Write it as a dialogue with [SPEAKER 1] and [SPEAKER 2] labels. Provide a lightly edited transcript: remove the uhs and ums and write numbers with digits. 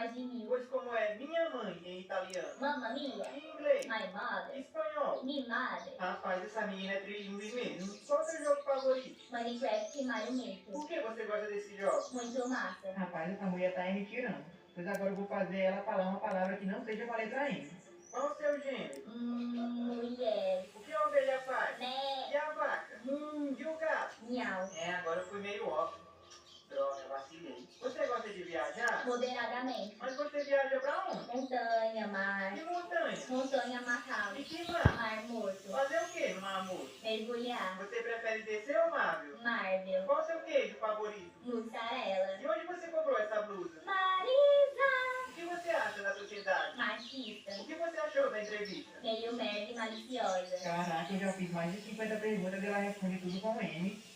[SPEAKER 1] mais de 1000.
[SPEAKER 2] Pois como é minha mãe em italiano?
[SPEAKER 1] Mamma mia.
[SPEAKER 2] Em inglês?
[SPEAKER 1] My mother.
[SPEAKER 2] Espanhol?
[SPEAKER 1] Mi madre.
[SPEAKER 2] Rapaz, essa menina é trilingüe mesmo. Qual é o seu jogo favorito?
[SPEAKER 1] Minecraft e Mario Maker.
[SPEAKER 2] Por que você gosta desse jogo?
[SPEAKER 1] Muito massa.
[SPEAKER 3] Rapaz, essa mulher tá aí me tirando. Pois agora eu vou fazer ela falar uma palavra que não seja com a letra M.
[SPEAKER 2] Qual o seu gênero?
[SPEAKER 1] Mulher.
[SPEAKER 2] O que a ovelha faz?
[SPEAKER 1] Né.
[SPEAKER 2] E a vaca? E o gato?
[SPEAKER 1] Miau.
[SPEAKER 2] É, agora eu fui meio óbvio. Droga, vacilei. Você gosta de viajar?
[SPEAKER 1] Moderadamente.
[SPEAKER 2] Mas você viaja pra onde?
[SPEAKER 1] Montanha, mar.
[SPEAKER 2] Que montanha?
[SPEAKER 1] Montanha Macau.
[SPEAKER 2] E que mar?
[SPEAKER 1] Mar Morto.
[SPEAKER 2] Fazer o que no Mar Morto?
[SPEAKER 1] Mergulhar.
[SPEAKER 2] Você prefere descer ou Marvel?
[SPEAKER 1] Marvel.
[SPEAKER 2] Qual o seu queijo favorito?
[SPEAKER 1] Mussarela.
[SPEAKER 2] E onde você comprou essa blusa?
[SPEAKER 1] Marisa.
[SPEAKER 2] O que você acha da sociedade?
[SPEAKER 1] Machista.
[SPEAKER 2] O que você achou da entrevista?
[SPEAKER 1] Meio merda e maliciosa.
[SPEAKER 3] Caraca, eu já fiz mais de 50 perguntas e ela responde tudo com M.